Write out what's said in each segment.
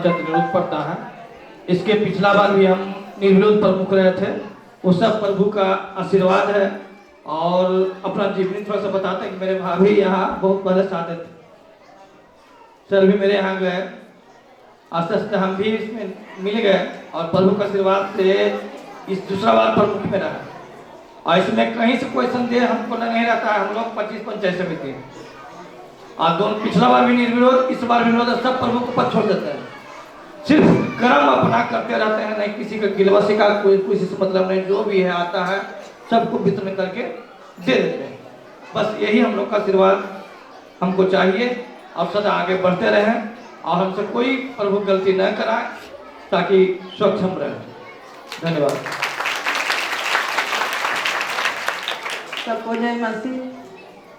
विरोध पड़ता है। इसके पिछला बार भी हम निर्विरोध प्रमुख रहे थे। वो सब प्रभु का आशीर्वाद है। और अपना जीवनी थोड़ा सा बताते हैं कि मेरे भाभी यहाँ बहुत पहले से आते थे, सर भी मेरे यहाँ गए, आस्ते आस्ते हम भी इसमें मिल गए और प्रभु का आशीर्वाद से इस दूसरा बार प्रमुख में रहा। और इसमें कहीं से कोई संदेह हमको नहीं रहता है। हम लोग 25 पंचायत समिति और दोनों पिछला बार भी निर्विरोध, इस बार भी विरोध, सब प्रभु को पद छोड़ देते हैं। सिर्फ कर्म अपना करते रहते हैं, नहीं किसी का गिलवसी का कोई किसी से मतलब नहीं। जो भी है आता है सबको वितरण करके दे देते हैं। बस यही हम लोग का आशीर्वाद हमको चाहिए और सदा आगे बढ़ते रहें और हमसे कोई प्रभु गलती न कराए ताकि सक्षम रहे। धन्यवाद। सबको जय मसीह।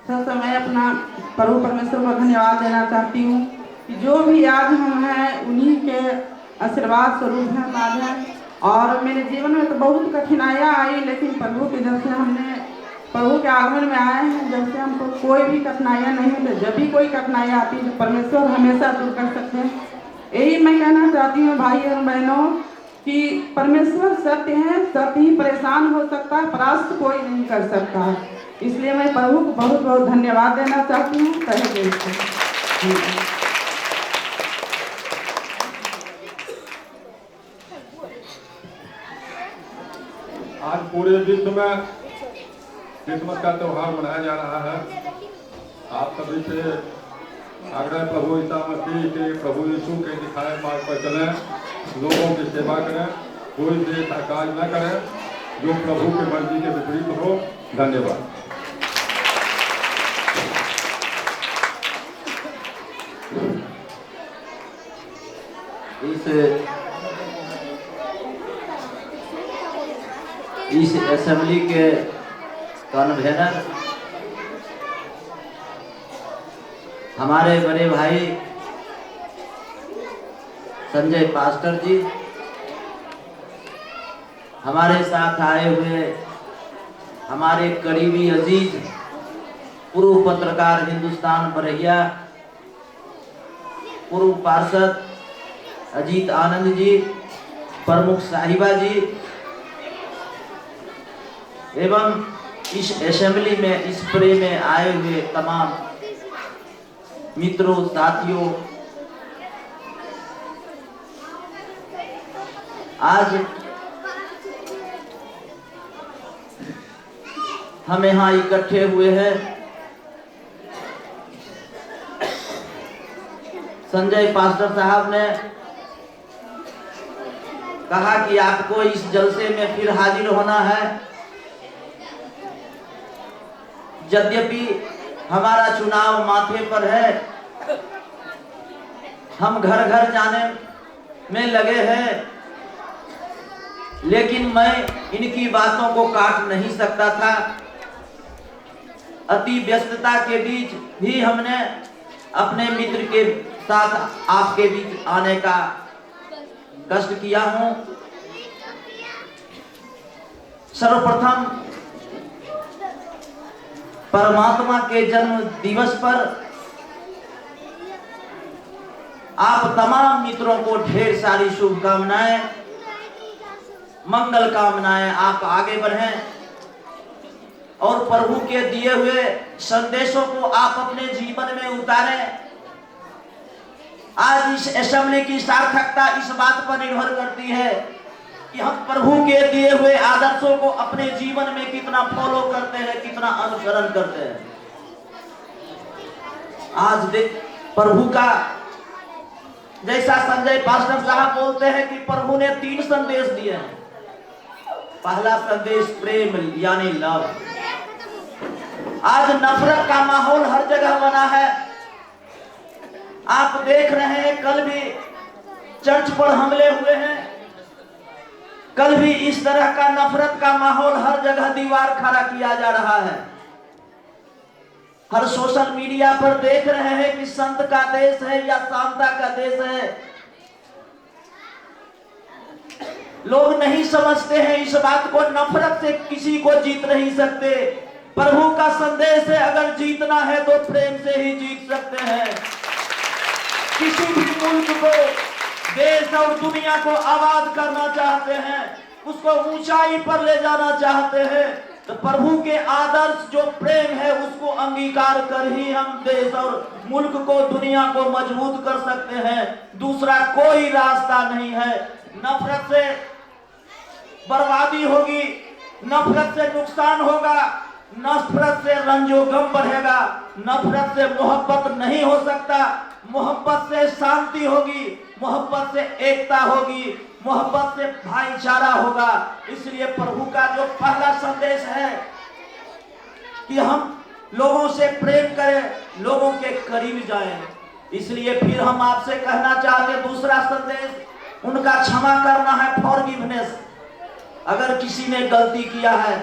सबसे मैं अपना प्रभु परमेश्वर को धन्यवाद देना चाहती हूँ कि जो भी आज हम हैं उन्हीं के आशीर्वाद स्वरूप हैं आज हैं। और मेरे जीवन में तो बहुत कठिनाइयाँ आई, लेकिन प्रभु के जब से हमने प्रभु के आगमन में आए हैं, जब से हमको कोई भी कठिनाइयाँ नहीं होती। जब भी कोई कठिनाइयाँ आती है तो परमेश्वर हमेशा दूर कर सकते हैं। यही मैं कहना चाहती हूँ भाई और बहनों कि परमेश्वर सत्य है, सत्य ही परेशान हो सकता है, परास्त कोई नहीं कर सकता है। इसलिए मैं प्रभु को बहुत बहुत धन्यवाद देना चाहती हूँ। तहे दिल से आज पूरे विश्व में क्रिसमस का त्यौहार मनाया जा रहा है। आप सभी से आग्रह प्रभु ईसा मसीह के, प्रभु यीशु के दिखाए मार्ग पर चलें, लोगों की सेवा करें, कोई भी ऐसा कार्य न करें जो प्रभु की मर्जी के विपरीत हो। धन्यवाद। इस असेंबली के कन्वेनर हमारे बड़े भाई संजय पास्टर जी, हमारे साथ आए हुए हमारे करीबी अजीज पूर्व पत्रकार हिंदुस्तान बरहिया, पूर्व पार्षद अजीत आनंद जी, प्रमुख साहिबा जी एवं इस असेंबली में इस प्रे में आए हुए तमाम मित्रों साथियों, आज हम यहाँ इकट्ठे हुए हैं संजय पास्टर साहब ने कहा कि आपको इस जलसे में फिर हाजिर होना है। यद्यपि हमारा चुनाव माथे पर है, हम घर घर जाने में लगे हैं, लेकिन मैं इनकी बातों को काट नहीं सकता था। अति व्यस्तता के बीच भी हमने अपने मित्र के साथ आपके बीच आने का कष्ट किया हूं। सर्वप्रथम परमात्मा के जन्म दिवस पर आप तमाम मित्रों को ढेर सारी शुभकामनाएं, मंगल कामनाएं। आप आगे बढ़ें और प्रभु के दिए हुए संदेशों को आप अपने जीवन में उतारें। आज इस असेंबली की सार्थकता इस बात पर निर्भर करती है कि हम प्रभु के दिए हुए आदर्शों को अपने जीवन में कितना फॉलो करते हैं, कितना अनुसरण करते हैं। आज देख प्रभु का, जैसा संजय पास्टर साहब बोलते हैं कि प्रभु ने 3 संदेश दिए हैं। पहला संदेश प्रेम यानी लव। आज नफरत का माहौल हर जगह बना है। आप देख रहे हैं कल भी चर्च पर हमले हुए हैं, कल भी इस तरह का नफरत का माहौल हर जगह दीवार खड़ा किया जा रहा है। हर सोशल मीडिया पर देख रहे हैं कि संत का देश है या शांता का देश है। लोग नहीं समझते हैं इस बात को। नफरत से किसी को जीत नहीं सकते। प्रभु का संदेश है, अगर जीतना है तो प्रेम से ही जीत सकते हैं। किसी भी मुल्क को देश और दुनिया को आबाद करना चाहते हैं, उसको ऊंचाई पर ले जाना चाहते हैं, तो प्रभु के आदर्श जो प्रेम है उसको अंगीकार कर ही हम देश और मुल्क को, दुनिया को मजबूत कर सकते हैं। दूसरा कोई रास्ता नहीं है। नफरत से बर्बादी होगी, नफरत से नुकसान होगा, नफरत से रंजो गम बढ़ेगा, नफरत से मोहब्बत नहीं हो सकता, मोहब्बत से शांति होगी, मोहब्बत से एकता होगी, मोहब्बत से भाईचारा होगा। इसलिए प्रभु का जो पहला संदेश है कि हम लोगों से प्रेम करें, लोगों के करीब जाएं। इसलिए फिर हम आपसे कहना चाहते हैं, दूसरा संदेश उनका क्षमा करना है, फॉरगिवनेस। अगर किसी ने गलती किया है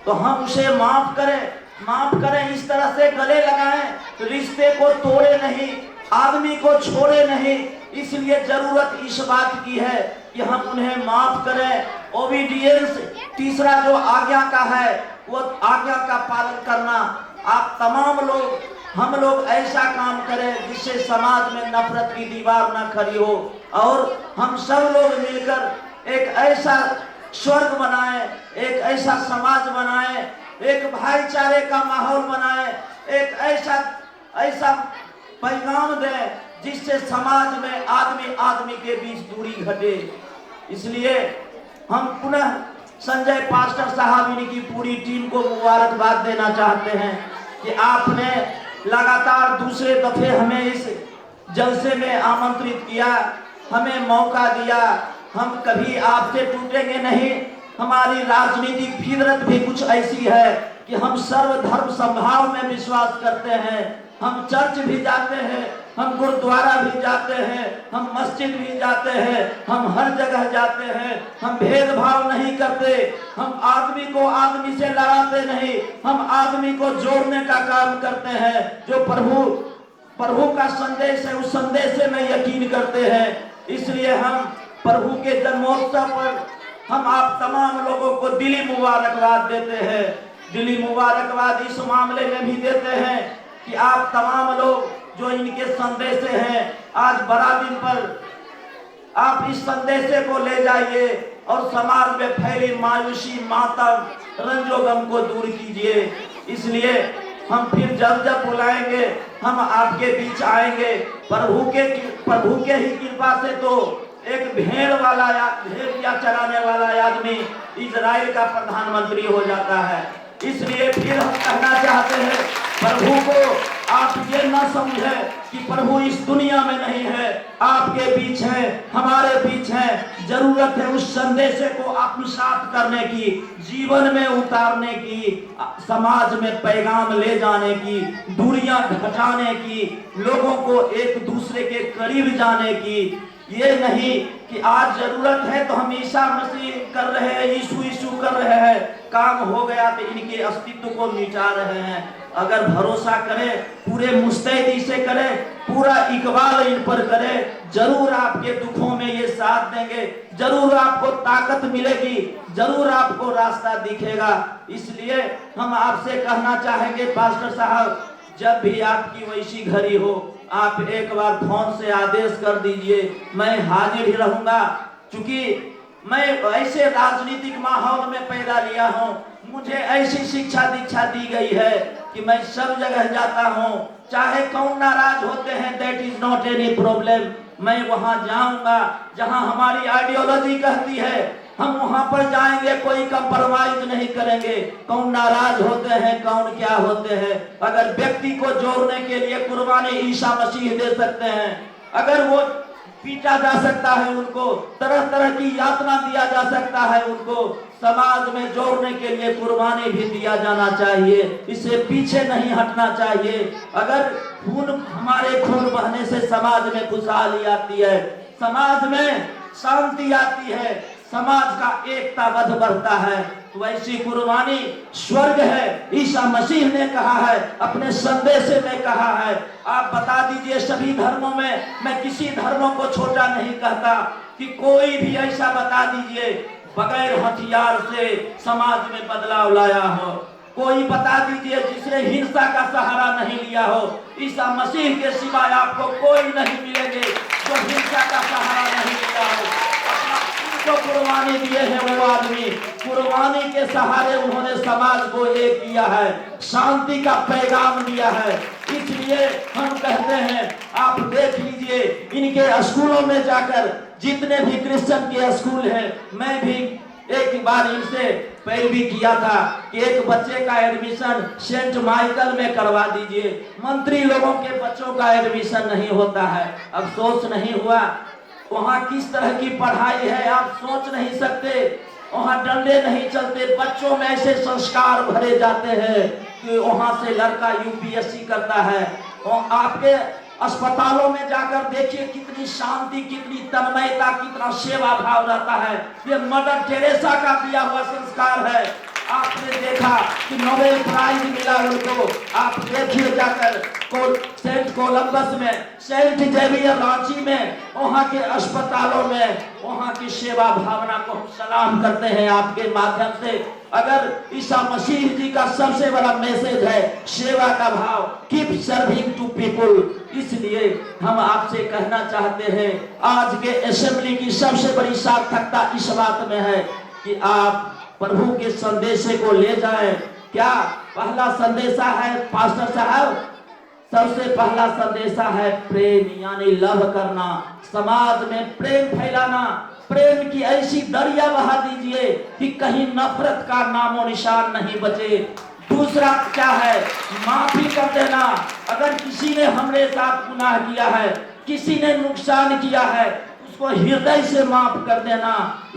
तो हम उसे माफ करें, इस तरह से गले लगाएं, रिश्ते को तोड़े नहीं, आदमी को छोड़े नहीं। इसलिए जरूरत इस बात की है कि हम उन्हें माफ करें। ओबीडियंस, तीसरा जो आज्ञा का है वो आज्ञा का पालन करना। आप तमाम लोग, हम लोग ऐसा काम करें जिससे समाज में नफरत की दीवार ना खड़ी हो, और हम सब लोग मिलकर एक ऐसा स्वर्ग बनाएं, एक ऐसा समाज बनाएं, एक भाईचारे का माहौल बनाएं, एक ऐसा पैगाम दें जिससे समाज में आदमी के बीच दूरी घटे। इसलिए हम पुनः संजय पास्टर साहब इनकी पूरी टीम को मुबारकबाद देना चाहते हैं कि आपने लगातार दूसरे दफे हमें इस जलसे में आमंत्रित किया, हमें मौका दिया। हम कभी आपसे टूटेंगे नहीं। हमारी राजनीतिक फितरत भी कुछ ऐसी है कि हम सर्वधर्म समभाव में विश्वास करते हैं। हम चर्च भी जाते हैं, हम गुरुद्वारा भी जाते हैं, हम मस्जिद भी जाते हैं, हम हर जगह जाते हैं। हम भेदभाव नहीं करते, हम आदमी को आदमी से लड़ाते नहीं, हम आदमी को जोड़ने का काम करते हैं। जो प्रभु का संदेश है उस संदेश में यकीन करते हैं। इसलिए हम प्रभु के जन्मोत्सव पर हम आप तमाम लोगों को दिली मुबारकबाद देते हैं। दिली मुबारकबाद इस मामले में भी देते हैं कि आप तमाम लोग जो इनके संदेश हैं, आज बड़ा दिन पर आप इस संदेश को ले जाइए और समाज में फैली मायूसी, मातम, रंजोगम को दूर कीजिए। इसलिए हम फिर जब बुलाएंगे हम आपके बीच आएंगे। प्रभु के ही कृपा से तो एक भेड़िया चराने वाला आदमी इजराइल का प्रधानमंत्री हो जाता है। इसलिए फिर हम कहना चाहते हैं, प्रभु को आप ये ना समझे कि प्रभु इस दुनिया में नहीं है, आपके बीच है, हमारे बीच है। जरूरत है उस संदेश को आत्मसात करने की, जीवन में उतारने की, समाज में पैगाम ले जाने की, दूरियां घटाने की, लोगों को एक दूसरे के करीब जाने की। ये नहीं कि आज जरूरत है तो हम ईसा मसीह कर रहे हैं, यीशु कर रहे हैं, काम हो गया तो इनके अस्तित्व को मिटा रहे हैं। अगर भरोसा करें, पूरे मुस्तैदी से करें, पूरा इकबाल इन पर करें, जरूर आपके दुखों में ये साथ देंगे, जरूर आपको ताकत मिलेगी, जरूर आपको रास्ता दिखेगा। इसलिए हम आपसे कहना चाहेंगे पास्टर साहब, जब भी आपकी वैसी घड़ी हो आप एक बार फोन से आदेश कर दीजिए, मैं हाजिर ही रहूंगा। क्योंकि मैं ऐसे राजनीतिक माहौल में पैदा लिया हूँ, मुझे ऐसी शिक्षा दीक्षा दी गई है कि मैं सब जगह जाता हूँ, चाहे कौन नाराज होते हैं, that is not any problem. मैं वहां जाऊंगा जहां हमारी आइडियोलॉजी कहती है, हम वहां पर जाएंगे, कोई कंप्रोमाइज नहीं करेंगे। कौन नाराज होते हैं, कौन क्या होते हैं, अगर व्यक्ति को जोड़ने के लिए कुर्बानी ईसा मसीह दे सकते हैं, अगर वो पीटा जा सकता है, उनको तरह तरह की यातना दिया जा सकता है, उनको समाज में जोड़ने के लिए कुर्बानी भी दिया जाना चाहिए, इससे पीछे नहीं हटना चाहिए। अगर हमारे खून बहने से समाज में खुशहाली आती है, समाज में शांति आती है, समाज का एकता बध बढ़ता है, तो वैसी कुर्बानी स्वर्ग है। ईसा मसीह ने कहा है, अपने संदेश में कहा है। आप बता दीजिए सभी धर्मों में, मैं किसी धर्मों को छोटा नहीं कहता, कि कोई भी ऐसा बता दीजिए बगैर हथियार से समाज में बदलाव लाया हो। कोई बता दीजिए जिसने हिंसा का सहारा नहीं लिया हो। ईसा मसीह के सिवाय आपको कोई नहीं मिलेंगे। जो हिंसा का सहारा नहीं लिया हो, अपना जो कुर्बानी दिए हैं वो आदमी, कुर्बानी के सहारे उन्होंने समाज को एक किया है, शांति का पैगाम दिया है। इसलिए हम कहते हैं, आप देख लीजिए इनके स्कूलों में जाकर, जितने भी क्रिश्चियन के स्कूल हैं, मैं भी एक बार इनसे पैरवी किया था कि एक बच्चे का एडमिशन सेंट माइकल में करवा दीजिए। मंत्री लोगों के बच्चों का एडमिशन नहीं होता है। अफसोस नहीं हुआ, वहाँ किस तरह की पढ़ाई है आप सोच नहीं सकते। वहाँ डंडे नहीं चलते, बच्चों में ऐसे संस्कार भरे जाते हैं कि वहाँ से लड़का यूपीएससी करता है। और आपके अस्पतालों में जाकर देखिए कितनी शांति, कितनी तन्मयता, कितना सेवा भाव रहता है। ये मदर टेरेसा का दिया हुआ संस्कार है। आपने देखा कि नोबेल प्राइज मिला उनको, आप देखिए जाकर सेंट कोलंबस में, सेंट जेवियर रांची में, वहाँ के अस्पतालों में, वहाँ की सेवा भावना को हम सलाम करते हैं आपके माध्यम से। अगर ईसा मसीह जी का सबसे बड़ा मैसेज है सेवा का भाव, कीप सर्विंग टू पीपुल। इसलिए हम आपसे कहना चाहते हैं, आज के असेंबली की सबसे बड़ी सार्थकता इस बात में है कि आप प्रभु के संदेशे को ले जाएं। क्या पहला संदेशा है पास्टर साहब? सबसे पहला संदेशा है प्रेम, यानी लव करना, समाज में प्रेम फैलाना। प्रेम की ऐसी दरिया बहा दीजिए कि कहीं नफरत का नामो निशान नहीं बचे। दूसरा क्या है? माफी कर देना। अगर किसी ने हमारे साथ गुनाह किया है, किसी ने नुकसान किया है, उसको हृदय से माफ कर देना।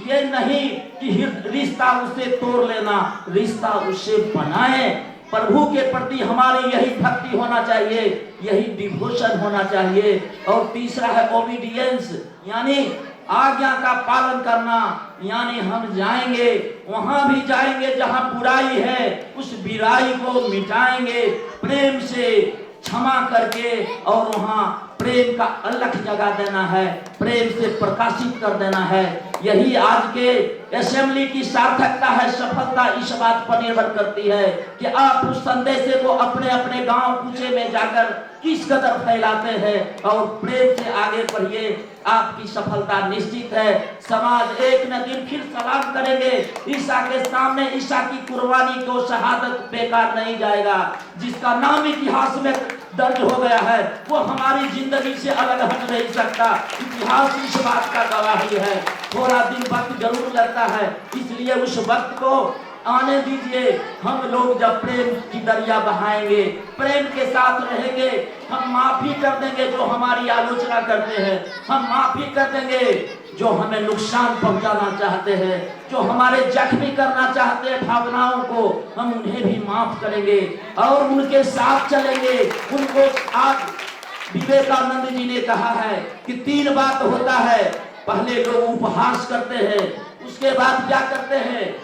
ये नहीं कि रिश्ता उसे तोड़ लेना, रिश्ता उससे बनाए। प्रभु के प्रति हमारी यही भक्ति होना चाहिए, यही डिवोशन होना चाहिए। और तीसरा है ओबीडियंस, यानी आज्ञा का पालन करना। यानी हम जाएंगे, वहां भी जाएंगे जहां बुराई है, उस बुराई को मिटाएंगे प्रेम से, क्षमा करके, और वहां प्रेम का अलख जगा देना है, प्रेम से प्रकाशित कर देना है। यही आज के असेंबली की सार्थकता है, सफलता इस बात पर निर्भर करती है कि आप उस संदेश को अपने अपने गांव कूचे में जाकर किस कदर फैलाते हैं और प्रेम से आगे बढ़िए। आपकी सफलता निश्चित है। समाज एक न दिन फिर सलाम करेंगे ईसा के सामने। ईसा की कुर्बानी को शहादत बेकार नहीं जाएगा। जिसका नाम इतिहास में दर्ज हो गया है वो हमारी जिंदगी से अलग हट नहीं सकता। इतिहास इस बात का गवाही है। थोड़ा दिन वक्त जरूर लगता है, इसलिए उस वक्त को आने दीजिए। हम लोग जब प्रेम की दरिया बहाएंगे, प्रेम के साथ रहेंगे, हम माफी कर देंगे जो हमारी आलोचना करते हैं, हम माफी कर देंगे जो हमें नुकसान पहुंचाना चाहते हैं, जो हमारे जख्मी करना चाहते हैं भावनाओं को, हम उन्हें भी माफ करेंगे और उनके साथ चलेंगे। उनको आज विवेकानंद जी ने कहा है कि 3 बात होता है। पहले लोग उपहास करते हैं, उसके बाद क्या करते हैं?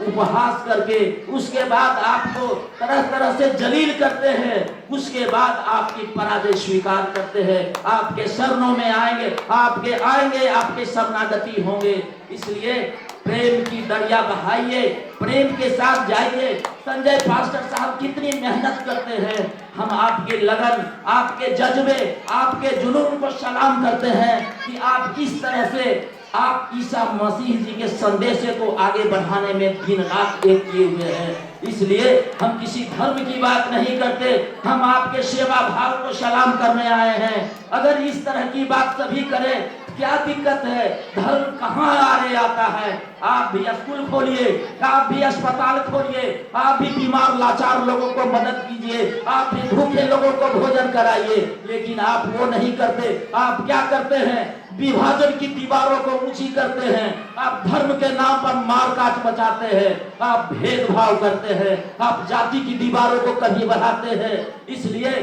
उपहास करके, उसके बाद आपको तरह तरह से जलील करते हैं, उसके बाद आपकी पराजय स्वीकार करते हैं, आपके शरणों में आएंगे, आपके शरणागति होंगे। इसलिए प्रेम की दरिया बहाइए, प्रेम के साथ जाइए। संजय पास्टर साहब कितनी मेहनत करते हैं। हम आपके लगन, आपके जज्बे, आपके जुनून को सलाम करते हैं कि आप किस तरह से आप ईसा मसीह जी के संदेश को आगे बढ़ाने में दिन रात एक किए हुए हैं। इसलिए हम किसी धर्म की बात नहीं करते, हम आपके सेवा भाव को सलाम करने आए हैं। अगर इस तरह की बात सभी करें क्या दिक्कत है? धर्म कहाँ आगे आता है? आप भी स्कूल खोलिए, आप भी अस्पताल खोलिए, आप भी बीमार लाचार लोगों को मदद कीजिए, आप भी भूखे लोगों को भोजन कराइए। लेकिन आप वो नहीं करते। आप क्या करते हैं? विभाजन की दीवारों को ऊंची करते हैं, आप धर्म के नाम पर मारकाट मचाते हैं, आप भेदभाव करते हैं, आप जाति की दीवारों को कभी बढ़ाते हैं। इसलिए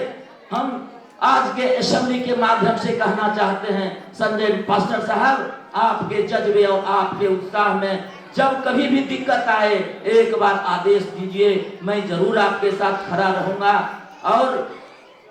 हम आज के असेंबली के माध्यम से कहना चाहते हैं, संजय पास्टर साहब, आपके जज्बे और आपके उत्साह में जब कभी भी दिक्कत आए एक बार आदेश दीजिए, मैं जरूर आपके साथ खड़ा रहूंगा। और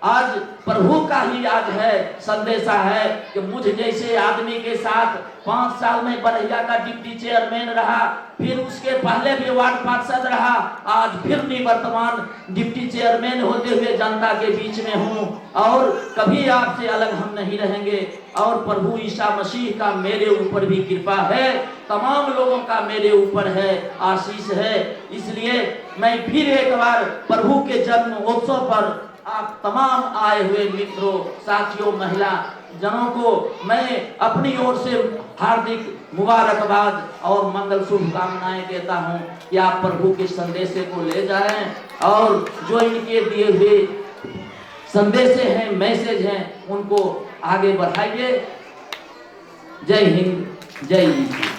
आज प्रभु का ही आज है संदेशा है कि मुझ जैसे आदमी के साथ 5 साल में बरहिया का डिप्टी चेयरमैन रहा, फिर उसके पहले भी वार्ड पार्षद रहा, आज फिर निवर्तमान डिप्टी चेयरमैन होते हुए जनता के बीच में हूँ और कभी आपसे अलग हम नहीं रहेंगे। और प्रभु ईसा मसीह का मेरे ऊपर भी कृपा है, तमाम लोगों का मेरे ऊपर है, आशीष है। इसलिए मैं फिर एक बार प्रभु के जन्म उत्सव पर आप तमाम आए हुए मित्रों, साथियों, महिला जनों को मैं अपनी ओर से हार्दिक मुबारकबाद और मंगल शुभकामनाएं देता हूं कि आप प्रभु के संदेश को ले जाएं और जो इनके दिए हुए संदेश हैं, मैसेज हैं, उनको आगे बढ़ाइए। जय हिंद, जय यीशु।